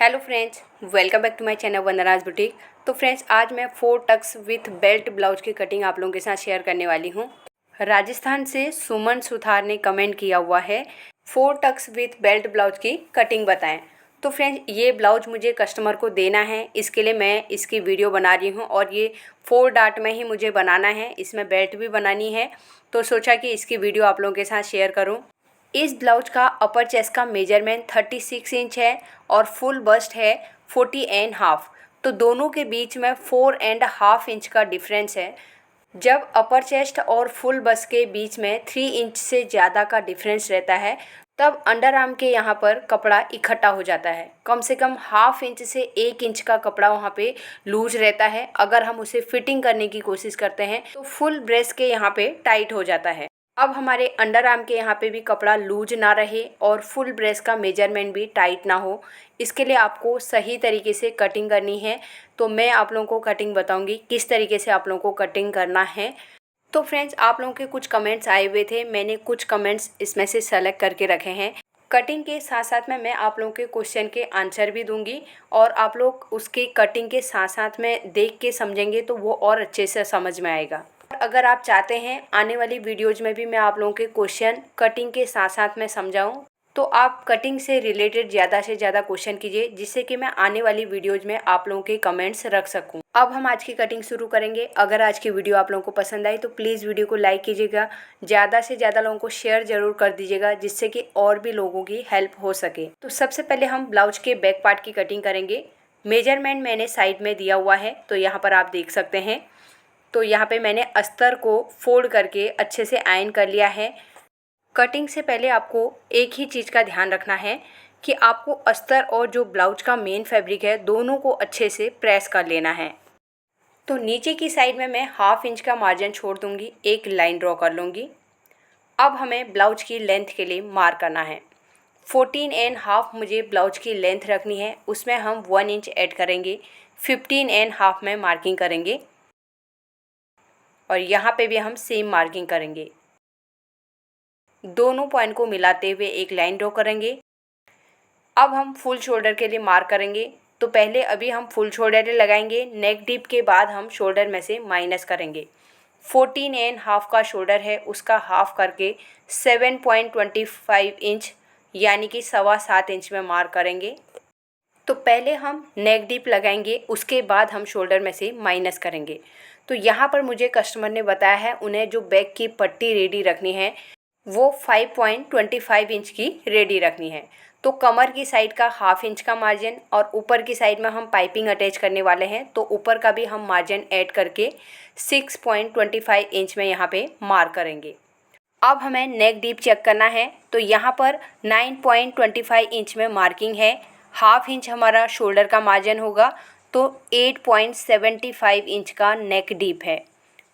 Hello friends, welcome back to my channel Vandana's boutique. तो friends, आज मैं 4 टक्स विथ बेल्ट ब्लाउज की cutting आप लोगों के साथ शेयर करने वाली हूँ। राजस्थान से सुमन सुथार ने कमेंट किया हुआ है 4 टक्स विथ बेल्ट ब्लाउज की कटिंग बताएं। तो फ्रेंड्स, ये ब्लाउज मुझे कस्टमर को देना है, इसके लिए मैं इसकी वीडियो बना रही हूँ और ये 4 डाट में ही मुझे बनाना है। इसमें बेल्ट भी बनानी है, तो सोचा कि इसकी वीडियो आप लोगों के साथ शेयर करूँ। इस ब्लाउज का अपर चेस्ट का मेजरमेंट 36 इंच है और फुल बस्ट है 40.5। तो दोनों के बीच में 4.5 इंच का डिफरेंस है। जब अपर चेस्ट और फुल बस्ट के बीच में 3 इंच से ज़्यादा का डिफरेंस रहता है, तब अंडर आर्म के यहाँ पर कपड़ा इकट्ठा हो जाता है। कम से कम ½ इंच से 1 इंच का कपड़ा वहाँ पे लूज रहता है। अगर हम उसे फिटिंग करने की कोशिश करते हैं तो फुल ब्रेस्ट के यहाँ पे टाइट हो जाता है। अब हमारे अंडर आर्म के यहाँ पे भी कपड़ा लूज ना रहे और फुल ब्रेस्ट का मेजरमेंट भी टाइट ना हो, इसके लिए आपको सही तरीके से कटिंग करनी है। तो मैं आप लोगों को कटिंग बताऊंगी किस तरीके से आप लोगों को कटिंग करना है। तो फ्रेंड्स, आप लोगों के कुछ कमेंट्स आए हुए थे, मैंने कुछ कमेंट्स इसमें से सेलेक्ट करके रखे हैं। कटिंग के साथ साथ में मैं आप लोगों के क्वेश्चन के आंसर भी दूंगी और आप लोग उसकी कटिंग के साथ साथ में देख के समझेंगे तो वो और अच्छे से समझ में आएगा। अगर आप चाहते हैं आने वाली वीडियोज़ में भी मैं आप लोगों के क्वेश्चन कटिंग के साथ साथ में समझाऊं, तो आप कटिंग से रिलेटेड ज़्यादा से ज़्यादा क्वेश्चन कीजिए, जिससे कि मैं आने वाली वीडियोज़ में आप लोगों के कमेंट्स रख सकूं। अब हम आज की कटिंग शुरू करेंगे। अगर आज की वीडियो आप लोगों को पसंद आई तो प्लीज़ वीडियो को लाइक कीजिएगा, ज़्यादा से ज़्यादा लोगों को शेयर ज़रूर कर दीजिएगा, जिससे कि और भी लोगों की हेल्प हो सके। तो सबसे पहले हम ब्लाउज के बैक पार्ट की कटिंग करेंगे। मेजरमेंट मैंने साइड में दिया हुआ है, तो यहाँ पर आप देख सकते हैं। तो यहाँ पे मैंने अस्तर को फोल्ड करके अच्छे से आयरन कर लिया है। कटिंग से पहले आपको एक ही चीज़ का ध्यान रखना है कि आपको अस्तर और जो ब्लाउज का मेन फैब्रिक है, दोनों को अच्छे से प्रेस कर लेना है। तो नीचे की साइड में मैं ½ इंच का मार्जिन छोड़ दूँगी, एक लाइन ड्रॉ कर लूँगी। अब हमें ब्लाउज की लेंथ के लिए मार्क करना है। 14.5 मुझे ब्लाउज की लेंथ रखनी है, उसमें हम 1 इंच ऐड करेंगे। 15.5 में मार्किंग करेंगे और यहाँ पे भी हम सेम मार्किंग करेंगे। दोनों पॉइंट को मिलाते हुए एक लाइन ड्रॉ करेंगे। अब हम फुल शोल्डर के लिए मार्क करेंगे। तो पहले अभी हम फुल शोल्डर लगाएंगे, नेक डीप के बाद हम शोल्डर में से माइनस करेंगे। 14.5 का शोल्डर है, उसका हाफ करके 7.25 इंच यानी कि 7.25 इंच में मार्क करेंगे। तो पहले हम नेक डीप लगाएंगे, उसके बाद हम शोल्डर में से माइनस करेंगे। तो यहाँ पर मुझे कस्टमर ने बताया है उन्हें जो बैक की पट्टी रेडी रखनी है वो 5.25 इंच की रेडी रखनी है। तो कमर की साइड का ½ इंच का मार्जिन और ऊपर की साइड में हम पाइपिंग अटैच करने वाले हैं, तो ऊपर का भी हम मार्जिन ऐड करके 6.25 इंच में यहाँ पे मार्क करेंगे। अब हमें नेक डीप चेक करना है। तो यहाँ पर 9.25 इंच में मार्किंग है, ½ इंच हमारा शोल्डर का मार्जिन होगा, तो 8.75 इंच का नेक डीप है।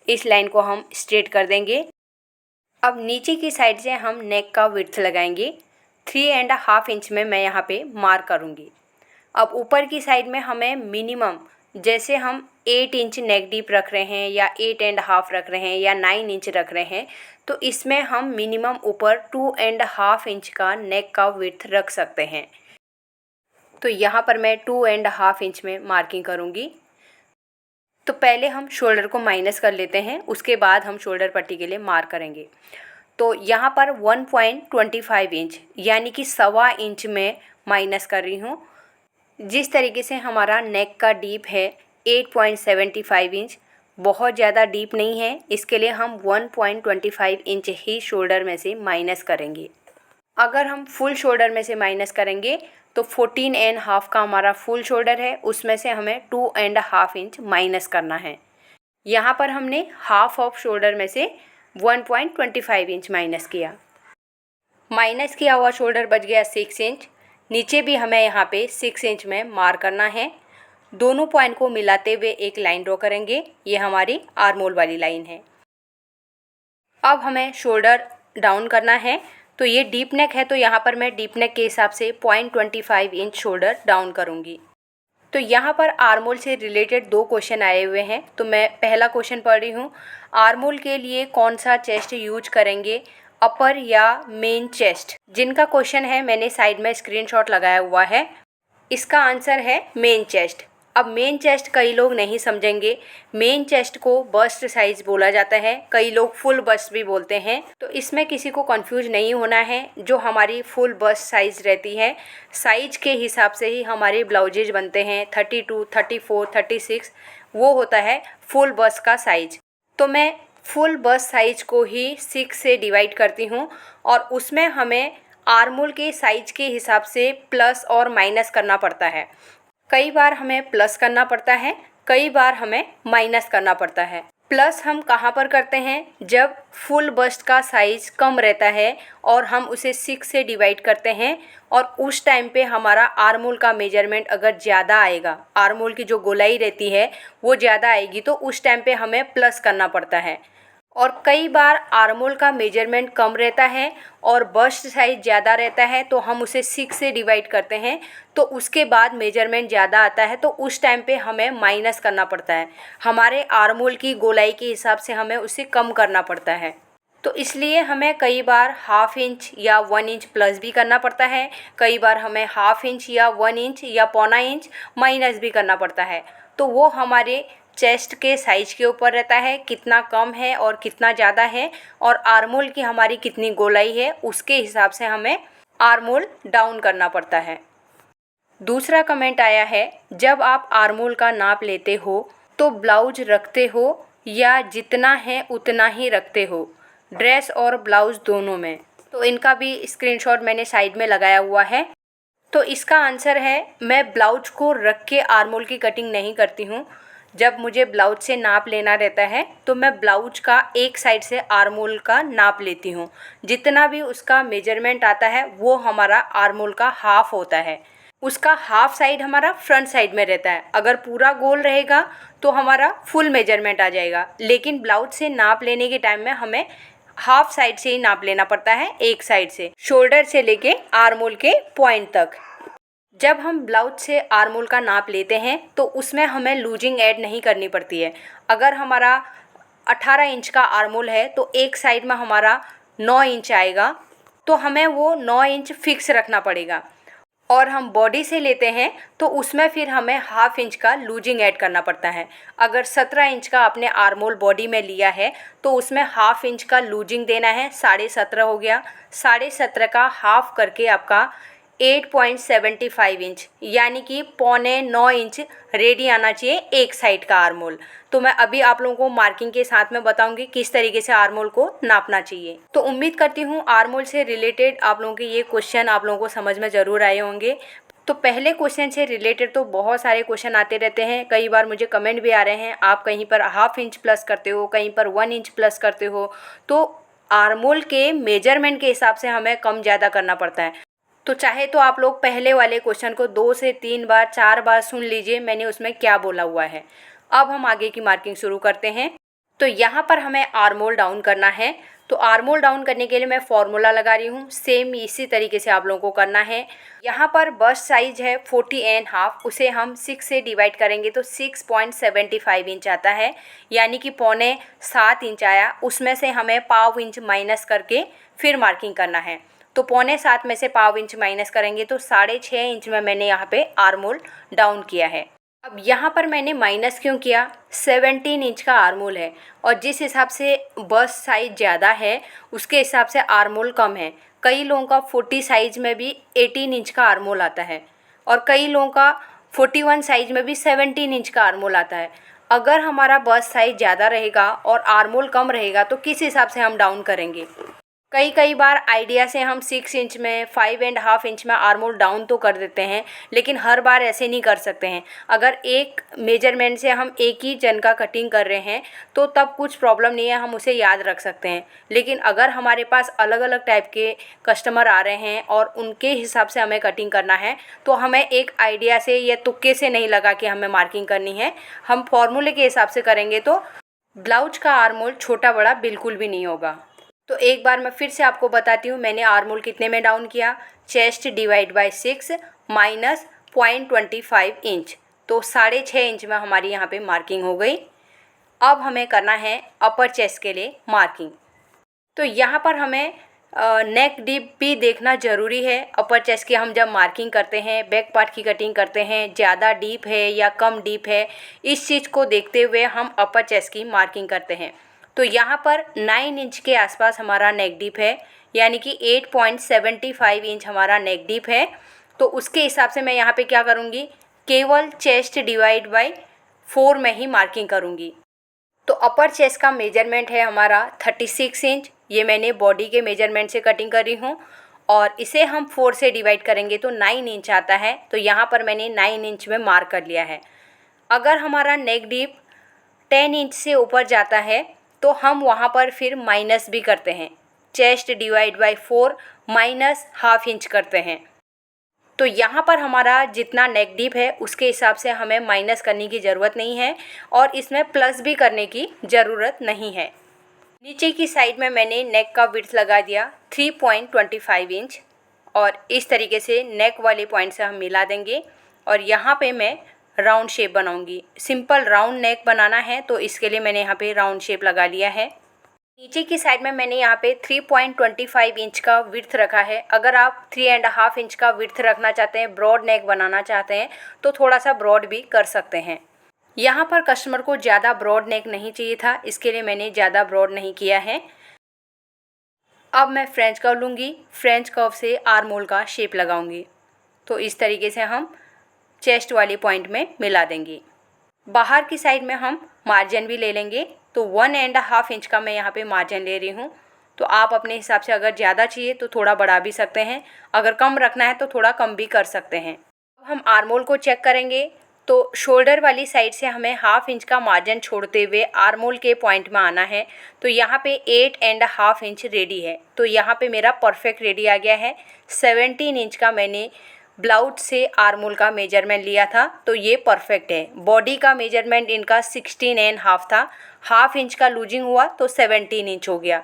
इस लाइन को हम स्ट्रेट कर देंगे। अब नीचे की साइड से हम नेक का विड्थ लगाएंगे। 3.5 इंच में मैं यहाँ पे मार्क करूँगी। अब ऊपर की साइड में हमें मिनिमम, जैसे हम 8 इंच नेक डीप रख रहे हैं या 8.5 रख रहे हैं या 9 इंच रख रहे हैं, तो इसमें हम मिनिमम ऊपर 2.5 इंच का नेक का विड्थ रख सकते हैं। तो यहाँ पर मैं 2.5 इंच में मार्किंग करूँगी। तो पहले हम शोल्डर को माइनस कर लेते हैं, उसके बाद हम शोल्डर पट्टी के लिए मार्क करेंगे। तो यहाँ पर 1.25 इंच यानी कि 1.25 इंच में माइनस कर रही हूँ। जिस तरीके से हमारा नेक का डीप है 8.75 इंच, बहुत ज़्यादा डीप नहीं है, इसके लिए हम 1.25 इंच ही शोल्डर में से माइनस करेंगे। अगर हम फुल शोल्डर में से माइनस करेंगे तो 14.5 का हमारा फुल शोल्डर है, उसमें से हमें 2.5 इंच माइनस करना है। यहाँ पर हमने हाफ ऑफ शोल्डर में से 1.25 इंच माइनस किया। माइनस किया हुआ शोल्डर बच गया 6 इंच। नीचे भी हमें यहाँ पे 6 इंच में मार्क करना है। दोनों पॉइंट को मिलाते हुए एक लाइन ड्रॉ करेंगे, ये हमारी आर्मोल वाली लाइन है। अब हमें शोल्डर डाउन करना है। तो ये डीप नेक है, तो यहाँ पर मैं डीप नेक के हिसाब से 0.25 इंच शोल्डर डाउन करूँगी। तो यहाँ पर आर्मोल से रिलेटेड 2 क्वेश्चन आए हुए हैं, तो मैं पहला क्वेश्चन पढ़ रही हूँ। आर्मोल के लिए कौन सा चेस्ट यूज करेंगे, अपर या मेन चेस्ट? जिनका क्वेश्चन है मैंने साइड में स्क्रीनशॉट लगाया हुआ है। इसका आंसर है मेन चेस्ट। अब मेन चेस्ट कई लोग नहीं समझेंगे। मेन चेस्ट को बस्ट साइज बोला जाता है, कई लोग फुल बस्ट भी बोलते हैं, तो इसमें किसी को कंफ्यूज नहीं होना है। जो हमारी फुल बस्ट साइज रहती है, साइज के हिसाब से ही हमारे ब्लाउजेज बनते हैं। 32, 34, 36 वो होता है फुल बस्ट का साइज। तो मैं फुल बस्ट साइज को ही 6 से डिवाइड करती हूँ और उसमें हमें आर्मोल के साइज के हिसाब से प्लस और माइनस करना पड़ता है। कई बार हमें प्लस करना पड़ता है, कई बार हमें माइनस करना पड़ता है। प्लस हम कहाँ पर करते हैं? जब फुल बस्ट का साइज़ कम रहता है और हम उसे 6 से डिवाइड करते हैं और उस टाइम पे हमारा आर्मोल का मेजरमेंट अगर ज़्यादा आएगा, आर्मोल की जो गोलाई रहती है वो ज़्यादा आएगी, तो उस टाइम पे हमें प्लस करना पड़ता है। और कई बार आर्मोल का मेजरमेंट कम रहता है और बस्ट साइज ज़्यादा रहता है, तो हम उसे 6 से डिवाइड करते हैं, तो उसके बाद मेजरमेंट ज़्यादा आता है, तो उस टाइम पे हमें माइनस करना पड़ता है। हमारे आर्मोल की गोलाई के हिसाब से हमें उसे कम करना पड़ता है। तो इसलिए हमें कई बार ½ इंच या 1 इंच प्लस भी करना पड़ता है, कई बार हमें ½ इंच या 1 इंच या पौना इंच माइनस भी करना पड़ता है। तो वो हमारे चेस्ट के साइज के ऊपर रहता है, कितना कम है और कितना ज़्यादा है, और आर्मोल की हमारी कितनी गोलाई है, उसके हिसाब से हमें आर्मोल डाउन करना पड़ता है। दूसरा कमेंट आया है, जब आप आर्मोल का नाप लेते हो तो ब्लाउज रखते हो या जितना है उतना ही रखते हो, ड्रेस और ब्लाउज दोनों में? तो इनका भी स्क्रीनशॉट मैंने साइड में लगाया हुआ है। तो इसका आंसर है, मैं ब्लाउज को रख के आर्मोल की कटिंग नहीं करती हूँ। जब मुझे ब्लाउज से नाप लेना रहता है तो मैं ब्लाउज का एक साइड से आर्मोल का नाप लेती हूँ। जितना भी उसका मेजरमेंट आता है वो हमारा आर्मोल का हाफ होता है। उसका हाफ साइड हमारा फ्रंट साइड में रहता है। अगर पूरा गोल रहेगा तो हमारा फुल मेजरमेंट आ जाएगा, लेकिन ब्लाउज से नाप लेने के टाइम में हमें हाफ साइड से ही नाप लेना पड़ता है, एक साइड से, शोल्डर से लेके आर्मोल के पॉइंट तक। जब हम ब्लाउज से आर्मोल का नाप लेते हैं तो उसमें हमें लूजिंग ऐड नहीं करनी पड़ती है। अगर हमारा 18 इंच का आर्मोल है तो एक साइड में हमारा 9 इंच आएगा, तो हमें वो 9 इंच फिक्स रखना पड़ेगा। और हम बॉडी से लेते हैं तो उसमें फिर हमें ½ इंच का लूजिंग ऐड करना पड़ता है। अगर 17 इंच का आपने आर्मोल बॉडी में लिया है तो उसमें ½ इंच का लूजिंग देना है, 17.5 हो गया। 17.5 का हाफ करके आपका 8.75 इंच यानी कि 8.25 इंच रेडी आना चाहिए एक साइड का आर्मोल। तो मैं अभी आप लोगों को मार्किंग के साथ में बताऊंगी किस तरीके से आर्मोल को नापना चाहिए। तो उम्मीद करती हूँ आर्मोल से रिलेटेड आप लोगों के ये क्वेश्चन आप लोगों को समझ में ज़रूर आए होंगे। तो पहले क्वेश्चन से रिलेटेड तो बहुत सारे क्वेश्चन आते रहते हैं, कई बार मुझे कमेंट भी आ रहे हैं, आप कहीं पर ½ इंच प्लस करते हो, कहीं पर 1 इंच प्लस करते हो। तो आर्मोल के मेजरमेंट के हिसाब से हमें कम ज़्यादा करना पड़ता है। तो चाहे तो आप लोग पहले वाले क्वेश्चन को 2 से 3 बार 4 बार सुन लीजिए, मैंने उसमें क्या बोला हुआ है। अब हम आगे की मार्किंग शुरू करते हैं। तो यहाँ पर हमें आर्मोल डाउन करना है। तो आर्मोल डाउन करने के लिए मैं फॉर्मूला लगा रही हूँ, सेम इसी तरीके से आप लोगों को करना है। यहाँ पर बस्ट साइज है 40.5, उसे हम 6 से डिवाइड करेंगे तो 6.75 इंच आता है, यानी कि 6.75 इंच आया। उसमें से हमें ½ इंच माइनस करके फिर मार्किंग करना है। तो 6.75 में से ½ इंच माइनस करेंगे तो 6.5 इंच में मैंने यहाँ पे आर्मोल डाउन किया है। अब यहाँ पर मैंने माइनस क्यों किया? 17 इंच का आर्मोल है और जिस हिसाब से बस्ट साइज ज़्यादा है उसके हिसाब से आर्मोल कम है। कई लोगों का 40 साइज में भी 18 इंच का आर्मोल आता है और कई लोगों का 41 साइज में भी 17 इंच का आर्मोल आता है। अगर हमारा बस्ट साइज ज़्यादा रहेगा और आर्मोल कम रहेगा तो किस हिसाब से हम डाउन करेंगे? कई बार आइडिया से हम 6 इंच में 5.5 इंच में आर्मोल डाउन तो कर देते हैं, लेकिन हर बार ऐसे नहीं कर सकते हैं। अगर एक मेजरमेंट से हम एक ही जन का कटिंग कर रहे हैं तो तब कुछ प्रॉब्लम नहीं है, हम उसे याद रख सकते हैं। लेकिन अगर हमारे पास अलग अलग टाइप के कस्टमर आ रहे हैं और उनके हिसाब से हमें कटिंग करना है तो हमें एक आइडिया से या तुक्के से नहीं लगा कि हमें मार्किंग करनी है। हम फॉर्मूले के हिसाब से करेंगे तो ब्लाउज का आर्मोल छोटा बड़ा बिल्कुल भी नहीं होगा। तो एक बार मैं फिर से आपको बताती हूँ मैंने आर्मोल कितने में डाउन किया। Chest divide by 6 minus 0.25 inch, तो 6.5 इंच में हमारी यहाँ पे मार्किंग हो गई। अब हमें करना है अपर चेस्ट के लिए मार्किंग। तो यहाँ पर हमें नेक डीप भी देखना ज़रूरी है। अपर चेस्ट की हम जब मार्किंग करते हैं, बैक पार्ट की कटिंग करते हैं, ज़्यादा डीप है या कम डीप है, इस चीज़ को देखते हुए हम अपर चेस्ट की मार्किंग करते हैं। तो यहाँ पर 9 इंच के आसपास हमारा नेक डीप है, यानी कि 8.75 इंच हमारा नेक डीप है। तो उसके हिसाब से मैं यहाँ पे क्या करूँगी, केवल चेस्ट डिवाइड बाय 4 में ही मार्किंग करूँगी। तो अपर चेस्ट का मेजरमेंट है हमारा 36 इंच। ये मैंने बॉडी के मेजरमेंट से कटिंग करी हूँ और इसे हम 4 से डिवाइड करेंगे तो 9 इंच आता है। तो यहाँ पर मैंने 9 इंच में मार्क कर लिया है। अगर हमारा नेक डीप 10 इंच से ऊपर जाता है तो हम वहाँ पर फिर माइनस भी करते हैं, chest divide by 4 minus half inch करते हैं। तो यहाँ पर हमारा जितना नेक डीप है उसके हिसाब से हमें माइनस करने की ज़रूरत नहीं है और इसमें प्लस भी करने की ज़रूरत नहीं है। नीचे की साइड में मैंने नेक का विड्थ लगा दिया 3.25 इंच और इस तरीके से नेक वाले पॉइंट से हम मिला देंगे और यहाँ पे मैं राउंड शेप बनाऊंगी। सिंपल राउंड नेक बनाना है तो इसके लिए मैंने यहाँ पे राउंड शेप लगा लिया है। नीचे की साइड में मैंने यहाँ पे 3.25 इंच का विड्थ रखा है। अगर आप 3.5 इंच का विड्थ रखना चाहते हैं, ब्रॉड नेक बनाना चाहते हैं तो थोड़ा सा ब्रॉड भी कर सकते हैं। यहाँ पर कस्टमर को ज़्यादा ब्रॉड नेक नहीं चाहिए था, इसके लिए मैंने ज़्यादा ब्रॉड नहीं किया है। अब मैं फ्रेंच कर्व लूँगी, फ्रेंच कर्व से आर्म होल का शेप लगाऊंगी। तो इस तरीके से हम चेस्ट वाले पॉइंट में मिला देंगे। बाहर की साइड में हम मार्जिन भी ले लेंगे। तो 1.5 इंच का मैं यहाँ पे मार्जिन ले रही हूँ। तो आप अपने हिसाब से अगर ज़्यादा चाहिए तो थोड़ा बढ़ा भी सकते हैं, अगर कम रखना है तो थोड़ा कम भी कर सकते हैं। अब हम आर्म होल को चेक करेंगे। तो शोल्डर वाली साइड से हमें हाफ इंच का मार्जिन छोड़ते हुए आर्म होल के पॉइंट में आना है। तो यहाँ पे 8.5 इंच रेडी है। तो यहाँ पे मेरा परफेक्ट रेडी आ गया है। 17 इंच का मैंने ब्लाउज से आर्म होल का मेजरमेंट लिया था, तो ये परफेक्ट है। बॉडी का मेजरमेंट इनका 16.5 था, हाफ इंच का लूजिंग हुआ तो 17 इंच हो गया।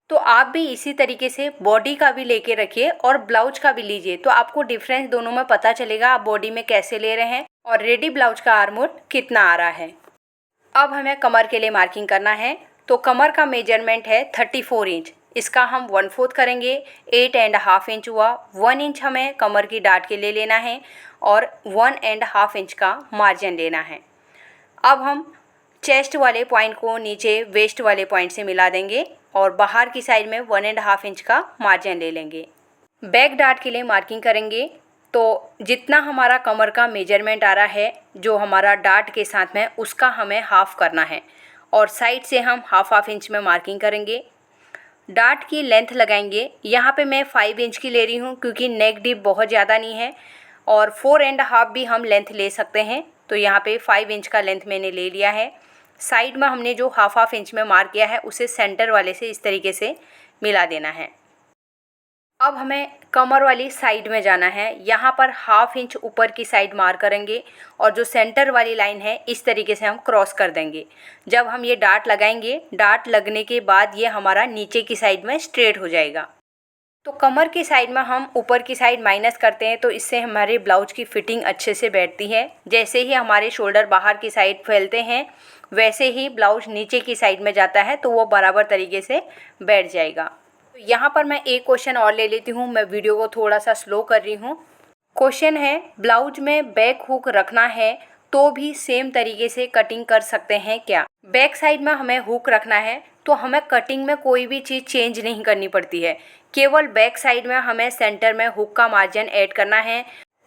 तो आप भी इसी तरीके से बॉडी का भी लेके रखिए और ब्लाउज का भी लीजिए, तो आपको डिफरेंस दोनों में पता चलेगा आप बॉडी में कैसे ले रहे हैं और रेडी ब्लाउज का आर्म होल कितना आ रहा है। अब हमें कमर के लिए मार्किंग करना है। तो कमर का मेजरमेंट है 34 इंच, इसका हम 1/4 करेंगे, 8.5 इंच हुआ। 1 इंच हमें कमर की डाट के लिए लेना है और 1.5 इंच का मार्जिन लेना है। अब हम चेस्ट वाले पॉइंट को नीचे वेस्ट वाले पॉइंट से मिला देंगे और बाहर की साइड में 1.5 इंच का मार्जिन ले लेंगे। बैक डाट के लिए मार्किंग करेंगे। तो जितना हमारा कमर का मेजरमेंट आ रहा है, जो हमारा डाट के साथ में, उसका हमें हाफ़ करना है और साइड से हम हाफ इंच में मार्किंग करेंगे। डाट की लेंथ लगाएंगे। यहाँ पे मैं 5 इंच की ले रही हूँ क्योंकि नेक डीप बहुत ज़्यादा नहीं है और 4.5 भी हम लेंथ ले सकते हैं। तो यहाँ पे 5 इंच का लेंथ मैंने ले लिया है। साइड में हमने जो हाफ इंच में मार्क किया है उसे सेंटर वाले से इस तरीके से मिला देना है। अब हमें कमर वाली साइड में जाना है। यहाँ पर हाफ इंच ऊपर की साइड मार्क करेंगे और जो सेंटर वाली लाइन है इस तरीके से हम क्रॉस कर देंगे। जब हम ये डाट लगाएंगे, डाट लगने के बाद ये हमारा नीचे की साइड में स्ट्रेट हो जाएगा। तो कमर की साइड में हम ऊपर की साइड माइनस करते हैं तो इससे हमारे ब्लाउज की फिटिंग अच्छे से बैठती है। जैसे ही हमारे शोल्डर बाहर की साइड फैलते हैं वैसे ही ब्लाउज नीचे की साइड में जाता है तो वो बराबर तरीके से बैठ जाएगा। तो यहाँ पर मैं एक क्वेश्चन और ले लेती हूँ। मैं वीडियो को थोड़ा सा स्लो कर रही हूँ। क्वेश्चन है, ब्लाउज में बैक हुक रखना है तो भी सेम तरीके से कटिंग कर सकते हैं क्या? बैक साइड में हमें हुक रखना है तो हमें कटिंग में कोई भी चीज़ चेंज नहीं करनी पड़ती है। केवल बैक साइड में हमें सेंटर में हुक का मार्जिन ऐड करना है।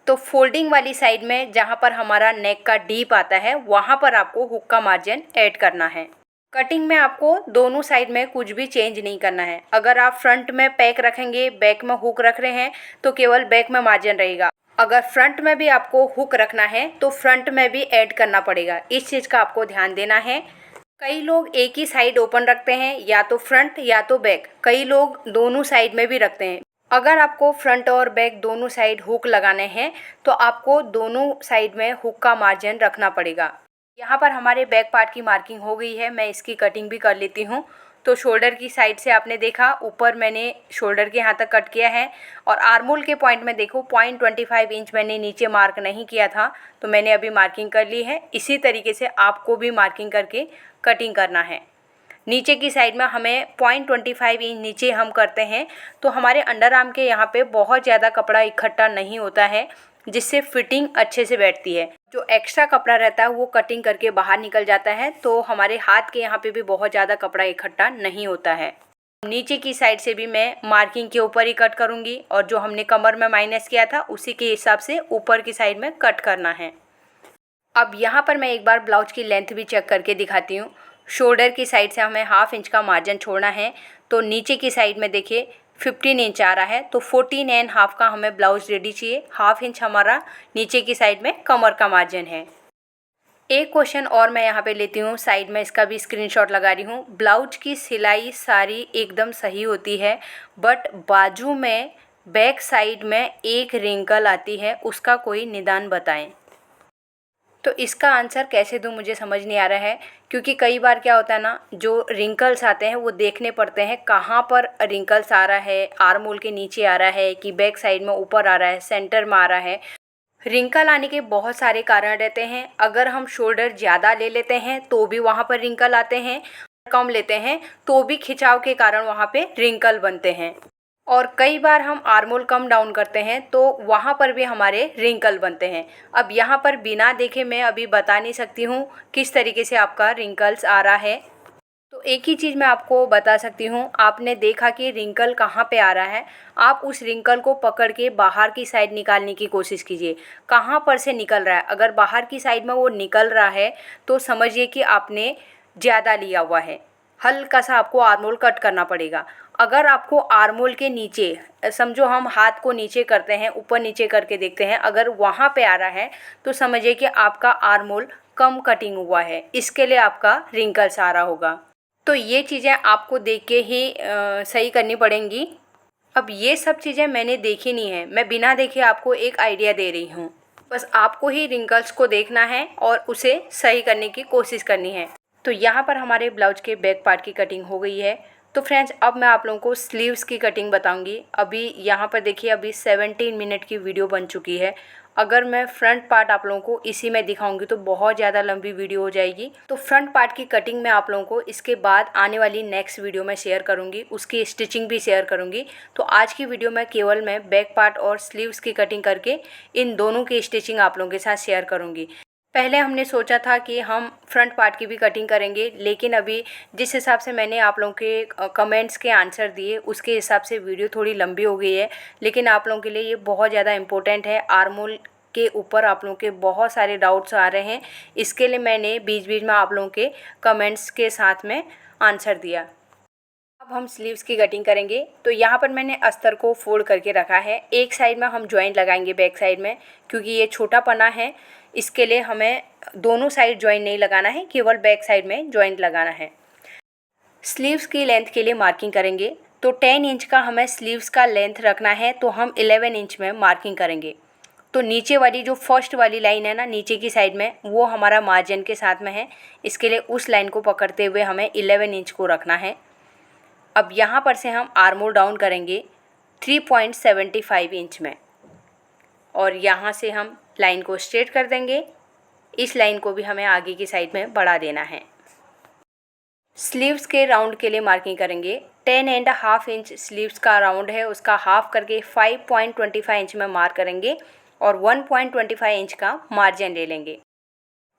तो फोल्डिंग वाली साइड में जहाँ पर हमारा नेक का डीप आता है वहाँ पर आपको हुक का मार्जिन ऐड करना है। कटिंग में आपको दोनों साइड में कुछ भी चेंज नहीं करना है। अगर आप फ्रंट में पैक रखेंगे, बैक में हुक रख रहे हैं तो केवल बैक में मार्जिन रहेगा। अगर फ्रंट में भी आपको हुक रखना है तो फ्रंट में भी ऐड करना पड़ेगा। इस चीज़ का आपको ध्यान देना है। कई लोग एक ही साइड ओपन रखते हैं, या तो फ्रंट या तो बैक। कई लोग दोनों साइड में भी रखते हैं। अगर आपको फ्रंट और बैक दोनों साइड हुक लगाने हैं तो आपको दोनों साइड में हुक का मार्जिन रखना पड़ेगा। यहाँ पर हमारे बैक पार्ट की मार्किंग हो गई है। मैं इसकी कटिंग भी कर लेती हूँ। तो शोल्डर की साइड से आपने देखा ऊपर मैंने शोल्डर के यहाँ तक कट किया है और आर्म होल के पॉइंट में देखो 0.25 इंच मैंने नीचे मार्क नहीं किया था तो मैंने अभी मार्किंग कर ली है। इसी तरीके से आपको भी मार्किंग करके कटिंग करना है। नीचे की साइड में हमें 0.25 इंच नीचे हम करते हैं तो हमारे अंडर आर्म के यहाँ पे बहुत ज़्यादा कपड़ा इकट्ठा नहीं होता है, जिससे फिटिंग अच्छे से बैठती है। जो एक्स्ट्रा कपड़ा रहता है वो कटिंग करके बाहर निकल जाता है, तो हमारे हाथ के यहाँ पे भी बहुत ज़्यादा कपड़ा इकट्ठा नहीं होता है। नीचे की साइड से भी मैं मार्किंग के ऊपर ही कट करूँगी और जो हमने कमर में माइनस किया था उसी के हिसाब से ऊपर की साइड में कट करना है। अब यहाँ पर मैं एक बार ब्लाउज की लेंथ भी चेक करके दिखाती हूँ। शोल्डर की साइड से हमें 1/2 इंच का मार्जिन छोड़ना है, तो नीचे की साइड में देखिए 15 इंच आ रहा है, तो 14.5 का हमें ब्लाउज रेडी चाहिए। 1/2 इंच हमारा नीचे की साइड में कमर का मार्जिन है। एक क्वेश्चन और मैं यहाँ पे लेती हूँ, साइड में इसका भी स्क्रीनशॉट लगा रही हूँ। ब्लाउज की सिलाई सारी एकदम सही होती है, बट बाजू में बैक साइड में एक रिंकल आती है, उसका कोई निदान बताएं। तो इसका आंसर कैसे दूँ मुझे समझ नहीं आ रहा है, क्योंकि कई बार क्या होता है ना, जो रिंकल्स आते हैं वो देखने पड़ते हैं कहाँ पर रिंकल्स आ रहा है, आर्म होल के नीचे आ रहा है कि बैक साइड में ऊपर आ रहा है, सेंटर में आ रहा है। रिंकल आने के बहुत सारे कारण रहते हैं। अगर हम शोल्डर ज़्यादा ले लेते हैं तो भी वहाँ पर रिंकल आते हैं, कम लेते हैं तो भी खिंचाव के कारण वहाँ पे रिंकल बनते हैं। और कई बार हम आर्म होल कम डाउन करते हैं तो वहाँ पर भी हमारे रिंकल बनते हैं। अब यहाँ पर बिना देखे मैं अभी बता नहीं सकती हूँ किस तरीके से आपका रिंकल्स आ रहा है। तो एक ही चीज़ मैं आपको बता सकती हूँ, आपने देखा कि रिंकल कहाँ पे आ रहा है, आप उस रिंकल को पकड़ के बाहर की साइड निकालने की कोशिश कीजिए। कहाँ पर से निकल रहा है, अगर बाहर की साइड में वो निकल रहा है तो समझिए कि आपने ज़्यादा लिया हुआ है, हल्का सा आपको आर्म होल कट करना पड़ेगा। अगर आपको आर्म होल के नीचे, समझो हम हाथ को नीचे करते हैं, ऊपर नीचे करके देखते हैं, अगर वहाँ पे आ रहा है तो समझिए कि आपका आर्म होल कम कटिंग हुआ है, इसके लिए आपका रिंकल्स आ रहा होगा। तो ये चीज़ें आपको देख के ही सही करनी पड़ेंगी। अब ये सब चीज़ें मैंने देखी नहीं है, मैं बिना देखे आपको एक आइडिया दे रही हूँ। बस आपको ही रिंकल्स को देखना है और उसे सही करने की कोशिश करनी है। तो यहाँ पर हमारे ब्लाउज के बैक पार्ट की कटिंग हो गई है। तो फ्रेंड्स, अब मैं आप लोगों को स्लीव्स की कटिंग बताऊंगी। अभी यहाँ पर देखिए, अभी 17 मिनट की वीडियो बन चुकी है। अगर मैं फ्रंट पार्ट आप लोगों को इसी में दिखाऊंगी तो बहुत ज़्यादा लंबी वीडियो हो जाएगी। तो फ्रंट पार्ट की कटिंग मैं आप लोगों को इसके बाद आने वाली नेक्स्ट वीडियो में शेयर करूंगी, उसकी स्टिचिंग भी शेयर करूंगी। तो आज की वीडियो में केवल मैं बैक पार्ट और स्लीव्स की कटिंग करके इन दोनों की स्टिचिंग आप लोगों के साथ शेयर करूँगी। पहले हमने सोचा था कि हम फ्रंट पार्ट की भी कटिंग करेंगे, लेकिन अभी जिस हिसाब से मैंने आप लोगों के कमेंट्स के आंसर दिए उसके हिसाब से वीडियो थोड़ी लंबी हो गई है। लेकिन आप लोगों के लिए ये बहुत ज़्यादा इम्पोर्टेंट है। आर्म होल के ऊपर आप लोगों के बहुत सारे डाउट्स आ रहे हैं, इसके लिए मैंने बीच बीच में आप लोगों के कमेंट्स के साथ में आंसर दिया। अब हम स्लीव्स की कटिंग करेंगे। तो यहाँ पर मैंने अस्तर को फोल्ड करके रखा है। एक साइड में हम जॉइंट लगाएंगे बैक साइड में, क्योंकि ये छोटा पना है, इसके लिए हमें दोनों साइड जॉइंट नहीं लगाना है, केवल बैक साइड में जॉइंट लगाना है। स्लीव्स की लेंथ के लिए मार्किंग करेंगे। तो 10 इंच का हमें स्लीव्स का लेंथ रखना है, तो हम 11 इंच में मार्किंग करेंगे। तो नीचे वाली जो फर्स्ट वाली लाइन है ना, नीचे की साइड में, वो हमारा मार्जिन के साथ में है, इसके लिए उस लाइन को पकड़ते हुए हमें 11 इंच को रखना है। अब यहाँ पर से हम आर्म होल डाउन करेंगे 3.75 इंच में, और यहाँ से हम लाइन को स्ट्रेट कर देंगे। इस लाइन को भी हमें आगे की साइड में बढ़ा देना है। स्लीव्स के राउंड के लिए मार्किंग करेंगे। 10.5 इंच स्लीव्स का राउंड है, उसका हाफ करके 5.25 इंच में मार्क करेंगे और 1.25 इंच का मार्जिन ले लेंगे।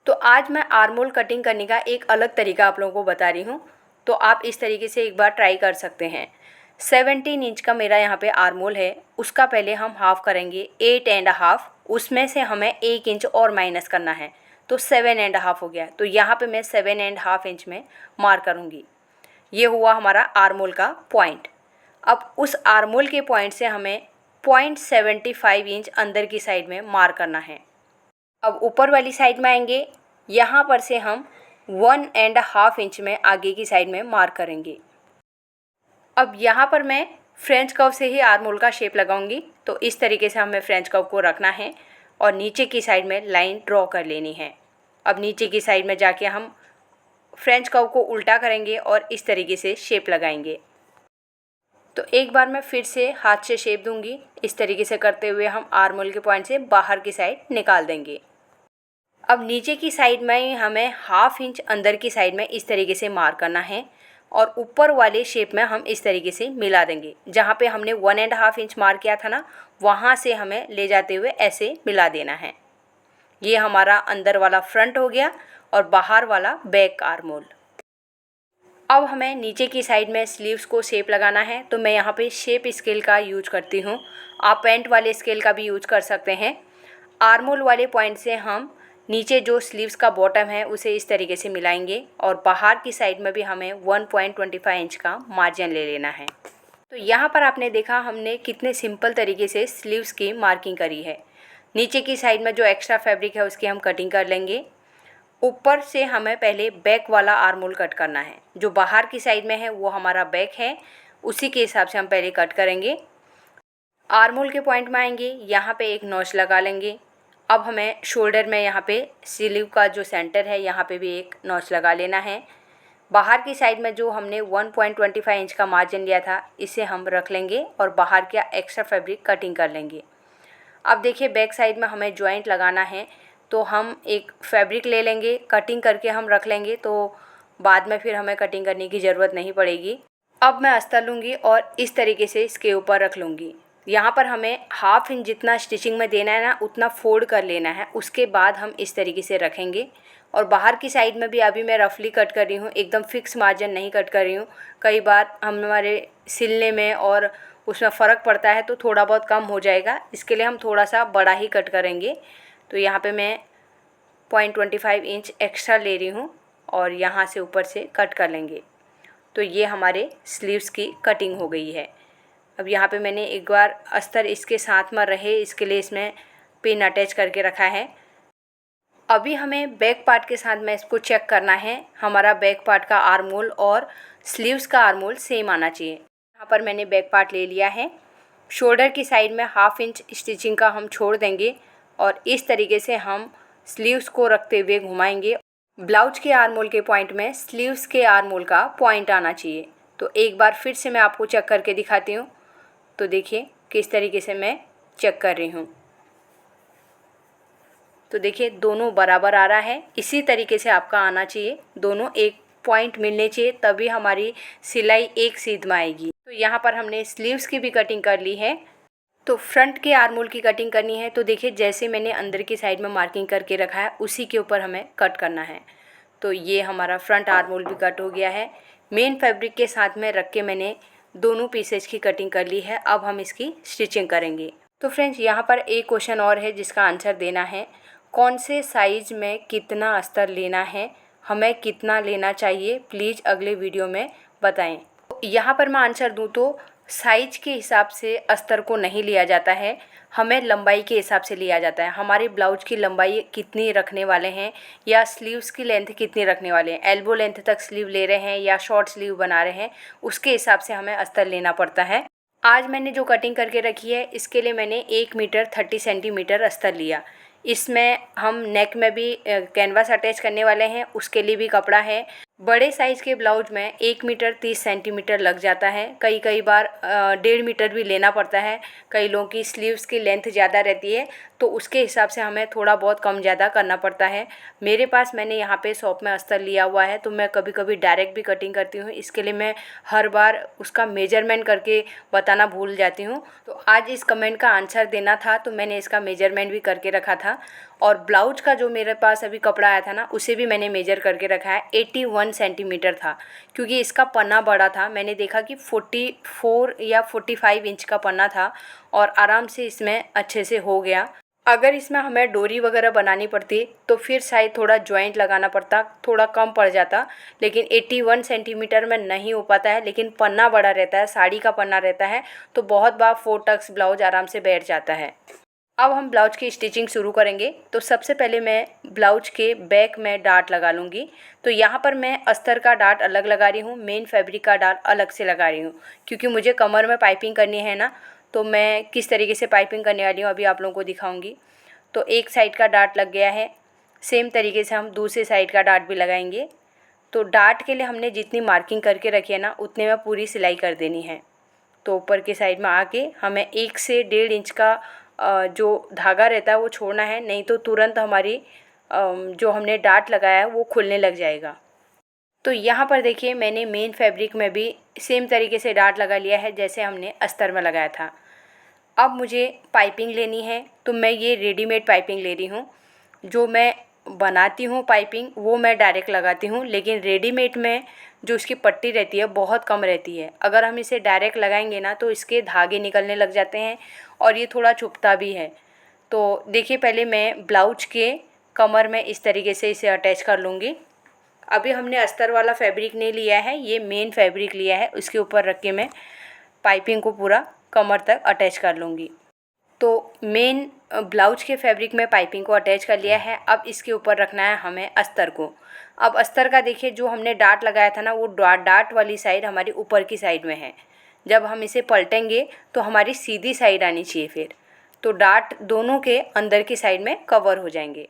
तो आज मैं आर्म होल कटिंग करने का एक अलग तरीका आप लोगों को बता रही हूँ, तो आप इस तरीके से एक बार ट्राई कर सकते हैं। 17 इंच का मेरा यहाँ पे आर्म होल है, उसका पहले हम हाफ करेंगे 8.5, उसमें से हमें 1 इंच और माइनस करना है, तो 7.5 हो गया। तो यहाँ पे मैं 7.5 इंच में मार्क करूँगी। ये हुआ हमारा आर्म होल का पॉइंट। अब उस आर्म होल के पॉइंट से हमें 0.75 इंच अंदर की साइड में मार्क करना है। अब ऊपर वाली साइड में आएंगे, यहाँ पर से हम 1.5 इंच में आगे की साइड में मार्क करेंगे। अब यहाँ पर मैं फ्रेंच कर्व से ही आर्म होल का शेप लगाऊंगी। तो इस तरीके से हमें फ्रेंच कर्व को रखना है और नीचे की साइड में लाइन ड्रॉ कर लेनी है। अब नीचे की साइड में जाके हम फ्रेंच कर्व को उल्टा करेंगे और इस तरीके से शेप लगाएंगे। तो एक बार मैं फिर से हाथ से शेप दूंगी। इस तरीके से करते हुए हम आर्म होल के पॉइंट से बाहर की साइड निकाल देंगे। अब नीचे की साइड में हमें 1/2 इंच अंदर की साइड में इस तरीके से मार्क करना है। और ऊपर वाले शेप में हम इस तरीके से मिला देंगे। जहाँ पे हमने 1.5 इंच मार्क किया था ना, वहाँ से हमें ले जाते हुए ऐसे मिला देना है। ये हमारा अंदर वाला फ्रंट हो गया और बाहर वाला बैक आर्म होल। अब हमें नीचे की साइड में स्लीव्स को शेप लगाना है, तो मैं यहाँ पे शेप स्केल का यूज करती हूँ। आप पेंट वाले स्केल का भी यूज कर सकते हैं। आर्म होल वाले पॉइंट से हम नीचे जो स्लीव्स का बॉटम है उसे इस तरीके से मिलाएंगे और बाहर की साइड में भी हमें 1.25 इंच का मार्जिन ले लेना है। तो यहाँ पर आपने देखा हमने कितने सिंपल तरीके से स्लीव्स की मार्किंग करी है। नीचे की साइड में जो एक्स्ट्रा फैब्रिक है उसकी हम कटिंग कर लेंगे। ऊपर से हमें पहले बैक वाला आर्म होल कट करना है। जो बाहर की साइड में है वो हमारा बैक है, उसी के हिसाब से हम पहले कट करेंगे। आर्म होल के पॉइंट में आएंगे, यहाँ पे एक नॉच लगा लेंगे। अब हमें शोल्डर में यहाँ पे स्लीव का जो सेंटर है यहाँ पे भी एक नॉच लगा लेना है। बाहर की साइड में जो हमने 1.25 इंच का मार्जिन लिया था इसे हम रख लेंगे और बाहर का एक्स्ट्रा फैब्रिक कटिंग कर लेंगे। अब देखिए बैक साइड में हमें जॉइंट लगाना है, तो हम एक फैब्रिक ले लेंगे, कटिंग करके हम रख लेंगे, तो बाद में फिर हमें कटिंग करने की ज़रूरत नहीं पड़ेगी। अब मैं अस्तर लूँगी और इस तरीके से इसके ऊपर रख लूँगी। यहाँ पर हमें 1/2 इंच जितना स्टिचिंग में देना है ना, उतना फोल्ड कर लेना है। उसके बाद हम इस तरीके से रखेंगे। और बाहर की साइड में भी अभी मैं रफली कट कर रही हूँ, एकदम फिक्स मार्जिन नहीं कट कर रही हूँ। कई बार हमारे सिलने में और उसमें फ़र्क पड़ता है तो थोड़ा बहुत कम हो जाएगा, इसके लिए हम थोड़ा सा बड़ा ही कट करेंगे। तो यहाँ पे मैं 0.25 इंच एक्स्ट्रा ले रही हूँ और यहाँ से ऊपर से कट कर लेंगे। तो ये हमारे स्लीव्स की कटिंग हो गई है। अब यहाँ पे मैंने एक बार अस्तर इसके साथ में रहे इसके लिए इसमें पिन अटैच करके रखा है। अभी हमें बैक पार्ट के साथ में इसको चेक करना है। हमारा बैक पार्ट का आर्म होल और स्लीव्स का आर्म होल सेम आना चाहिए। यहाँ पर मैंने बैक पार्ट ले लिया है। शोल्डर की साइड में 1/2 इंच स्टिचिंग का हम छोड़ देंगे और इस तरीके से हम स्लीव्स को रखते हुए घुमाएंगे। ब्लाउज के आर्म होल के पॉइंट में स्लीव्स के आर्म होल का पॉइंट आना चाहिए। तो एक बार फिर से मैं आपको चेक करके दिखाती हूँ। तो देखिए किस तरीके से मैं चेक कर रही हूँ। तो देखिए दोनों बराबर आ रहा है। इसी तरीके से आपका आना चाहिए, दोनों एक पॉइंट मिलने चाहिए, तभी हमारी सिलाई एक सीध में आएगी। तो यहाँ पर हमने स्लीव्स की भी कटिंग कर ली है। तो फ्रंट के आर्म होल की कटिंग करनी है। तो देखिए जैसे मैंने अंदर की साइड में मार्किंग करके रखा है उसी के ऊपर हमें कट करना है। तो ये हमारा फ्रंट आर्म होल भी कट हो गया है। मेन फैब्रिक के साथ में रख के मैंने दोनों पीसेज की कटिंग कर ली है। अब हम इसकी स्टिचिंग करेंगे। तो फ्रेंड्स यहाँ पर एक क्वेश्चन और है जिसका आंसर देना है। कौन से साइज़ में कितना अस्तर लेना है, हमें कितना लेना चाहिए, प्लीज़ अगले वीडियो में बताएं। यहाँ पर मैं आंसर दूँ तो साइज के हिसाब से अस्तर को नहीं लिया जाता है, हमें लंबाई के हिसाब से लिया जाता है। हमारे ब्लाउज की लंबाई कितनी रखने वाले हैं या स्लीव्स की लेंथ कितनी रखने वाले हैं, एल्बो लेंथ तक स्लीव ले रहे हैं या शॉर्ट स्लीव बना रहे हैं, उसके हिसाब से हमें अस्तर लेना पड़ता है। आज मैंने जो कटिंग करके रखी है इसके लिए मैंने 1 मीटर 30 सेंटीमीटर अस्तर लिया। इसमें हम नेक में भी कैनवास अटैच करने वाले हैं, उसके लिए भी कपड़ा है। बड़े साइज़ के ब्लाउज में 1 मीटर 30 सेंटीमीटर लग जाता है। कई बार 1.5 मीटर भी लेना पड़ता है। कई लोगों की स्लीव्स की लेंथ ज़्यादा रहती है तो उसके हिसाब से हमें थोड़ा बहुत कम ज़्यादा करना पड़ता है। मेरे पास मैंने यहाँ पे शॉप में अस्तर लिया हुआ है तो मैं कभी कभी डायरेक्ट भी कटिंग करती हूँ, इसके लिए मैं हर बार उसका मेजरमेंट करके बताना भूल जाती हूँ। तो आज इस कमेंट का आंसर देना था तो मैंने इसका मेजरमेंट भी करके रखा था। और ब्लाउज का जो मेरे पास अभी कपड़ा आया था ना उसे भी मैंने मेजर करके रखा है। 81 सेंटीमीटर था क्योंकि इसका पन्ना बड़ा था। मैंने देखा कि 44 या 45 इंच का पन्ना था और आराम से इसमें अच्छे से हो गया। अगर इसमें हमें डोरी वगैरह बनानी पड़ती तो फिर शायद थोड़ा जॉइंट लगाना पड़ता, थोड़ा कम पड़ जाता, लेकिन 81 सेंटीमीटर में नहीं हो पाता है। लेकिन पन्ना बड़ा रहता है, साड़ी का पन्ना रहता है तो बहुत बार 4 टक्स ब्लाउज आराम से बैठ जाता है। अब हम ब्लाउज की स्टिचिंग शुरू करेंगे। तो सबसे पहले मैं ब्लाउज के बैक में डार्ट लगा लूँगी। तो यहाँ पर मैं अस्तर का डार्ट अलग लगा रही हूँ, मेन फैब्रिक का डार्ट अलग से लगा रही हूँ क्योंकि मुझे कमर में पाइपिंग करनी है ना। तो मैं किस तरीके से पाइपिंग करने वाली हूँ अभी आप लोगों को दिखाऊंगी। तो एक साइड का डार्ट लग गया है, सेम तरीके से हम दूसरे साइड का डार्ट भी लगाएंगे। तो डार्ट के लिए हमने जितनी मार्किंग करके रखी है ना उतने में पूरी सिलाई कर देनी है। तो ऊपर की साइड में आके हमें 1 से 1.5 इंच का जो धागा रहता है वो छोड़ना है, नहीं तो तुरंत हमारी जो हमने डार्ट लगाया है वो खुलने लग जाएगा। तो यहाँ पर देखिए मैंने मेन फैब्रिक में भी सेम तरीके से डाट लगा लिया है जैसे हमने अस्तर में लगाया था। अब मुझे पाइपिंग लेनी है, तो मैं ये रेडीमेड पाइपिंग ले रही हूँ। जो मैं बनाती हूँ पाइपिंग वो मैं डायरेक्ट लगाती हूँ, लेकिन रेडीमेड में जो उसकी पट्टी रहती है बहुत कम रहती है। अगर हम इसे डायरेक्ट लगाएंगे ना तो इसके धागे निकलने लग जाते हैं और ये थोड़ा चुभता भी है। तो देखिए पहले मैं ब्लाउज के कमर में इस तरीके से इसे अटैच कर लूँगी। अभी हमने अस्तर वाला फैब्रिक नहीं लिया है, ये मेन फैब्रिक लिया है, उसके ऊपर रख के मैं पाइपिंग को पूरा कमर तक अटैच कर लूँगी। तो मेन ब्लाउज के फैब्रिक में पाइपिंग को अटैच कर लिया है। अब इसके ऊपर रखना है हमें अस्तर को। अब अस्तर का देखिए जो हमने डाट लगाया था ना वो डाट वाली साइड हमारी ऊपर की साइड में है। जब हम इसे पलटेंगे तो हमारी सीधी साइड आनी चाहिए फिर, तो डाट दोनों के अंदर की साइड में कवर हो जाएंगे।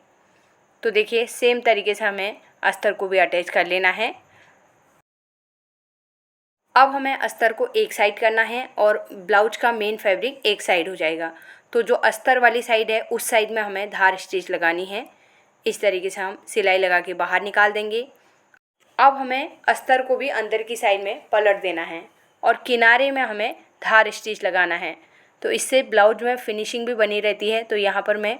तो देखिए सेम तरीके से हमें अस्तर को भी अटैच कर लेना है। अब हमें अस्तर को एक साइड करना है और ब्लाउज का मेन फैब्रिक एक साइड हो जाएगा। तो जो अस्तर वाली साइड है उस साइड में हमें धार स्टिच लगानी है। इस तरीके से हम सिलाई लगा के बाहर निकाल देंगे। अब हमें अस्तर को भी अंदर की साइड में पलट देना है और किनारे में हमें धार स्टिच लगाना है। तो इससे ब्लाउज में फिनिशिंग भी बनी रहती है। तो यहाँ पर मैं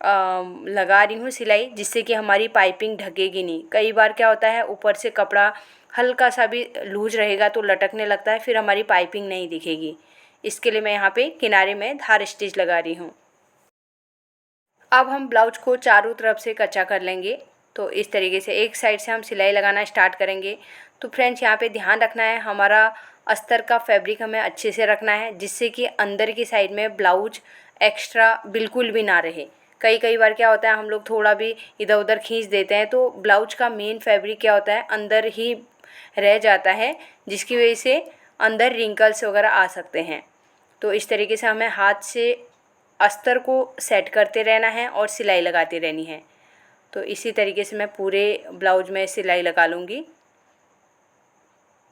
लगा रही हूँ सिलाई, जिससे कि हमारी पाइपिंग ढकेगी नहीं। कई बार क्या होता है ऊपर से कपड़ा हल्का सा भी लूज रहेगा तो लटकने लगता है, फिर हमारी पाइपिंग नहीं दिखेगी। इसके लिए मैं यहाँ पे किनारे में धार स्टिच लगा रही हूँ। अब हम ब्लाउज को चारों तरफ से कच्चा कर लेंगे। तो इस तरीके से एक साइड से हम सिलाई लगाना स्टार्ट करेंगे। तो फ्रेंड्स यहाँ पे ध्यान रखना है हमारा अस्तर का फैब्रिक हमें अच्छे से रखना है, जिससे कि अंदर की साइड में ब्लाउज एक्स्ट्रा बिल्कुल भी ना रहे। कई बार क्या होता है हम लोग थोड़ा भी इधर उधर खींच देते हैं तो ब्लाउज का मेन फैब्रिक क्या होता है अंदर ही रह जाता है, जिसकी वजह से अंदर रिंकल्स वगैरह आ सकते हैं। तो इस तरीके से हमें हाथ से अस्तर को सेट करते रहना है और सिलाई लगाती रहनी है। तो इसी तरीके से मैं पूरे ब्लाउज में सिलाई लगा लूँगी।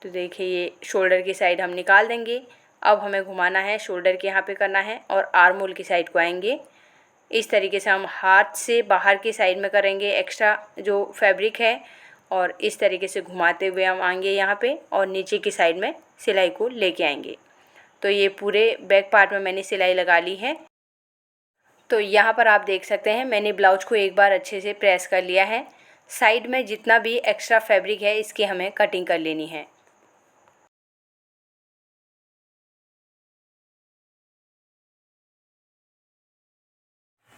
तो देखिए ये शोल्डर की साइड हम निकाल देंगे। अब हमें घुमाना है, शोल्डर के यहाँ पे करना है और आर्म होल की साइड को आएंगे। इस तरीके से हम हाथ से बाहर की साइड में करेंगे एक्स्ट्रा जो फैब्रिक है, और इस तरीके से घुमाते हुए हम आएंगे यहाँ पे और नीचे की साइड में सिलाई को लेके आएंगे। तो ये पूरे बैक पार्ट में मैंने सिलाई लगा ली है। तो यहाँ पर आप देख सकते हैं मैंने ब्लाउज को एक बार अच्छे से प्रेस कर लिया है। साइड में जितना भी एक्स्ट्रा फैब्रिक है इसकी हमें कटिंग कर लेनी है।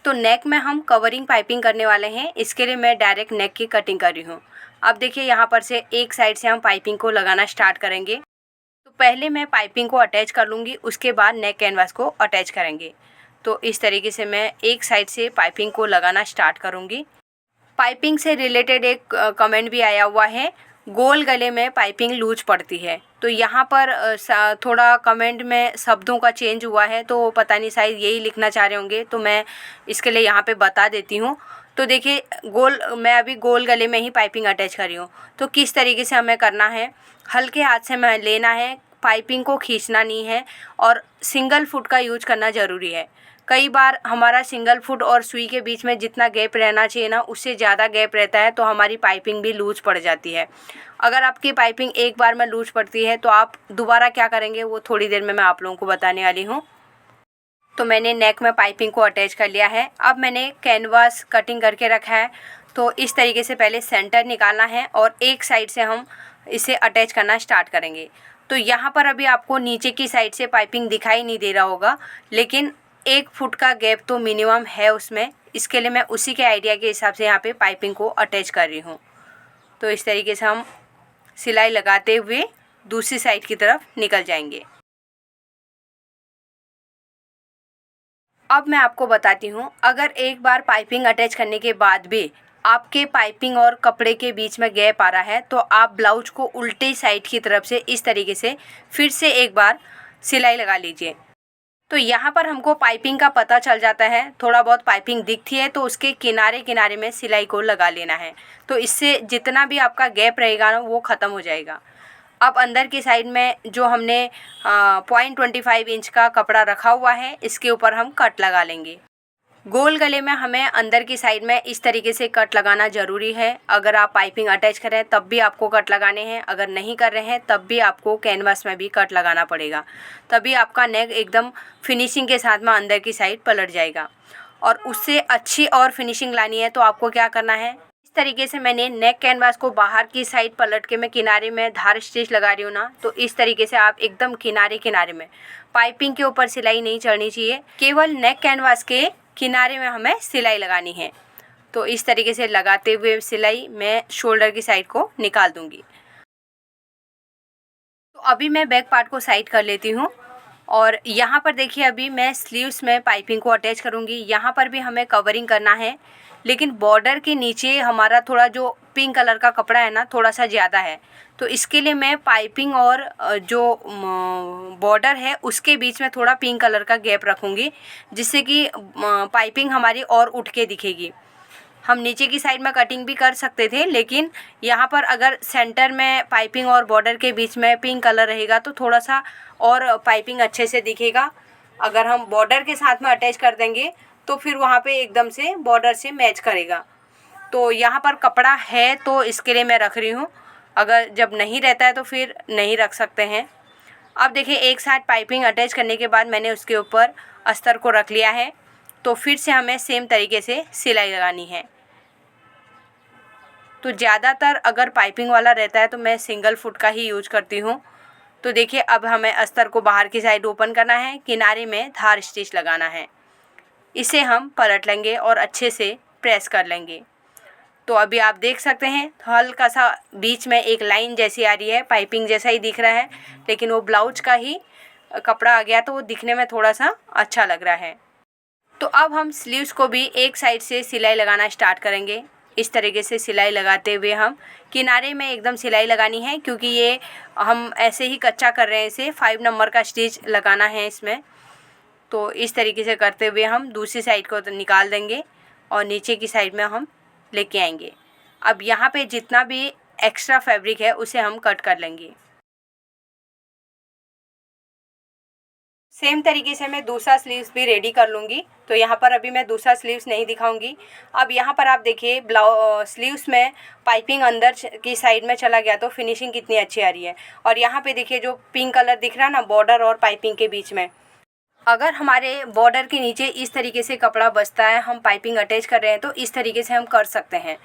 तो नेक में हम कवरिंग पाइपिंग करने वाले हैं, इसके लिए मैं डायरेक्ट नेक की कटिंग कर रही हूँ। अब देखिए यहाँ पर से एक साइड से हम पाइपिंग को लगाना स्टार्ट करेंगे। तो पहले मैं पाइपिंग को अटैच कर लूँगी, उसके बाद नेक कैनवास को अटैच करेंगे। तो इस तरीके से मैं एक साइड से पाइपिंग को लगाना स्टार्ट करूँगी। पाइपिंग से रिलेटेड एक कमेंट भी आया हुआ है, गोल गले में पाइपिंग लूज पड़ती है। तो यहाँ पर थोड़ा कमेंट में शब्दों का चेंज हुआ है, तो पता नहीं शायद यही लिखना चाह रहे होंगे, तो मैं इसके लिए यहाँ पे बता देती हूँ। तो देखिए मैं अभी गोल गले में ही पाइपिंग अटैच कर रही हूँ। तो किस तरीके से हमें करना है, हल्के हाथ से हमें लेना है, पाइपिंग को खींचना नहीं है और सिंगल फुट का यूज करना ज़रूरी है। कई बार हमारा सिंगल फुट और सुई के बीच में जितना गैप रहना चाहिए ना उससे ज़्यादा गैप रहता है, तो हमारी पाइपिंग भी लूज पड़ जाती है। अगर आपकी पाइपिंग एक बार में लूज पड़ती है तो आप दोबारा क्या करेंगे वो थोड़ी देर में मैं आप लोगों को बताने वाली हूँ। तो मैंने नेक में पाइपिंग को अटैच कर लिया है। अब मैंने कैनवास कटिंग करके रखा है। तो इस तरीके से पहले सेंटर निकालना है और एक साइड से हम इसे अटैच करना स्टार्ट करेंगे। तो यहाँ पर अभी आपको नीचे की साइड से पाइपिंग दिखाई नहीं दे रहा होगा, लेकिन 1 फुट का गैप तो मिनिमम है उसमें। इसके लिए मैं उसी के आइडिया के हिसाब से यहाँ पे पाइपिंग को अटैच कर रही हूँ। तो इस तरीके से हम सिलाई लगाते हुए दूसरी साइड की तरफ निकल जाएंगे। अब मैं आपको बताती हूँ, अगर एक बार पाइपिंग अटैच करने के बाद भी आपके पाइपिंग और कपड़े के बीच में गैप आ रहा है तो आप ब्लाउज को उल्टे साइड की तरफ से इस तरीके से फिर से एक बार सिलाई लगा लीजिए। तो यहाँ पर हमको पाइपिंग का पता चल जाता है, थोड़ा बहुत पाइपिंग दिखती है तो उसके किनारे किनारे में सिलाई को लगा लेना है। तो इससे जितना भी आपका गैप रहेगा ना वो ख़त्म हो जाएगा। अब अंदर की साइड में जो हमने 0.25 इंच का कपड़ा रखा हुआ है इसके ऊपर हम कट लगा लेंगे। गोल गले में हमें अंदर की साइड में इस तरीके से कट लगाना ज़रूरी है। अगर आप पाइपिंग अटैच करें तब भी आपको कट लगाने हैं, अगर नहीं कर रहे हैं तब भी आपको कैनवास में भी कट लगाना पड़ेगा, तभी आपका नेक एकदम फिनिशिंग के साथ में अंदर की साइड पलट जाएगा। और उससे अच्छी और फिनिशिंग लानी है तो आपको क्या करना है, इस तरीके से मैंने नेक कैनवास को बाहर की साइड पलट के मैं किनारे में धार स्टिच लगा रही हूँ ना, तो इस तरीके से आप एकदम किनारे किनारे में, पाइपिंग के ऊपर सिलाई नहीं चढ़नी चाहिए, केवल नेक कैनवास के किनारे में हमें सिलाई लगानी है। तो इस तरीके से लगाते हुए सिलाई मैं शोल्डर की साइड को निकाल दूंगी। तो अभी मैं बैक पार्ट को साइड कर लेती हूँ और यहाँ पर देखिए अभी मैं स्लीव्स में पाइपिंग को अटैच करूँगी। यहाँ पर भी हमें कवरिंग करना है, लेकिन बॉर्डर के नीचे हमारा थोड़ा जो पिंक कलर का कपड़ा है ना थोड़ा सा ज़्यादा है, तो इसके लिए मैं पाइपिंग और जो बॉर्डर है उसके बीच में थोड़ा पिंक कलर का गैप रखूँगी, जिससे कि पाइपिंग हमारी और उठ के दिखेगी। हम नीचे की साइड में कटिंग भी कर सकते थे, लेकिन यहाँ पर अगर सेंटर में पाइपिंग और बॉर्डर के बीच में पिंक कलर रहेगा तो थोड़ा सा और पाइपिंग अच्छे से दिखेगा। अगर हम बॉर्डर के साथ में अटैच कर देंगे तो फिर वहाँ पे एकदम से बॉर्डर से मैच करेगा। तो यहाँ पर कपड़ा है तो इसके लिए मैं रख रही हूँ, अगर जब नहीं रहता है तो फिर नहीं रख सकते हैं। अब देखिए एक साइड पाइपिंग अटैच करने के बाद मैंने उसके ऊपर अस्तर को रख लिया है, तो फिर से हमें सेम तरीके से सिलाई लगानी है। तो ज़्यादातर अगर पाइपिंग वाला रहता है तो मैं सिंगल फुट का ही यूज करती हूँ। तो देखिए अब हमें अस्तर को बाहर की साइड ओपन करना है, किनारे में धार स्टिच लगाना है, इसे हम पलट लेंगे और अच्छे से प्रेस कर लेंगे। तो अभी आप देख सकते हैं हल्का सा बीच में एक लाइन जैसी आ रही है, पाइपिंग जैसा ही दिख रहा है, लेकिन वो ब्लाउज का ही कपड़ा आ गया तो वो दिखने में थोड़ा सा अच्छा लग रहा है। तो अब हम स्लीव्स को भी एक साइड से सिलाई लगाना स्टार्ट करेंगे। इस तरीके से सिलाई लगाते हुए हम किनारे में एकदम सिलाई लगानी है, क्योंकि ये हम ऐसे ही कच्चा कर रहे हैं, इसे 5 नंबर का स्टिच लगाना है इसमें। तो इस तरीके से करते हुए हम दूसरी साइड को तो निकाल देंगे और नीचे की साइड में हम लेके आएंगे। अब यहाँ पे जितना भी एक्स्ट्रा फैब्रिक है उसे हम कट कर लेंगे। सेम तरीके से मैं दूसरा स्लीव्स भी रेडी कर लूँगी। तो यहाँ पर अभी मैं दूसरा स्लीव्स नहीं दिखाऊंगी। अब यहाँ पर आप देखिए स्लीव्स में पाइपिंग अंदर की साइड में चला गया तो फिनिशिंग कितनी अच्छी आ रही है। और यहाँ पे देखिए जो पिंक कलर दिख रहा है ना बॉर्डर और पाइपिंग के बीच में, अगर हमारे बॉर्डर के नीचे इस तरीके से कपड़ा बचता है, हम पाइपिंग अटैच कर रहे हैं, तो इस तरीके से हम कर सकते हैं।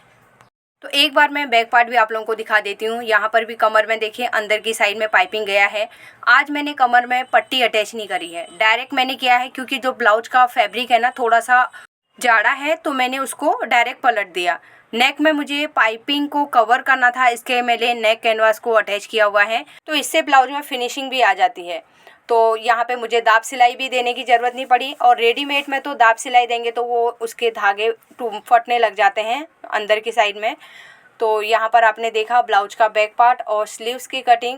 तो एक बार मैं बैक पार्ट भी आप लोगों को दिखा देती हूँ। यहाँ पर भी कमर में देखिए अंदर की साइड में पाइपिंग गया है। आज मैंने कमर में पट्टी अटैच नहीं करी है, डायरेक्ट मैंने किया है, क्योंकि जो ब्लाउज का फैब्रिक है ना थोड़ा सा जाड़ा है, तो मैंने उसको डायरेक्ट पलट दिया। नेक में मुझे पाइपिंग को कवर करना था, इसके मैंने नेक कैनवास को अटैच किया हुआ है, तो इससे ब्लाउज में फिनिशिंग भी आ जाती है। तो यहाँ पे मुझे दाब सिलाई भी देने की ज़रूरत नहीं पड़ी। और रेडीमेड में तो दाब सिलाई देंगे तो वो उसके धागे फटने लग जाते हैं अंदर की साइड में। तो यहाँ पर आपने देखा ब्लाउज का बैक पार्ट और स्लीव्स की कटिंग।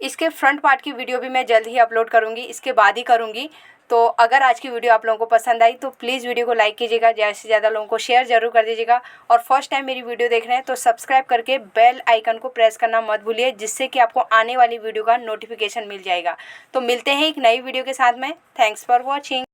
इसके फ्रंट पार्ट की वीडियो भी मैं जल्द ही अपलोड करूँगी, इसके बाद ही करूँगी। तो अगर आज की वीडियो आप लोगों को पसंद आई तो प्लीज़ वीडियो को लाइक कीजिएगा, ज़्यादा से ज़्यादा लोगों को शेयर ज़रूर कर दीजिएगा। और फर्स्ट टाइम मेरी वीडियो देख रहे हैं तो सब्सक्राइब करके बेल आइकन को प्रेस करना मत भूलिए, जिससे कि आपको आने वाली वीडियो का नोटिफिकेशन मिल जाएगा। तो मिलते हैं एक नई वीडियो के साथ में। Thanks for watching.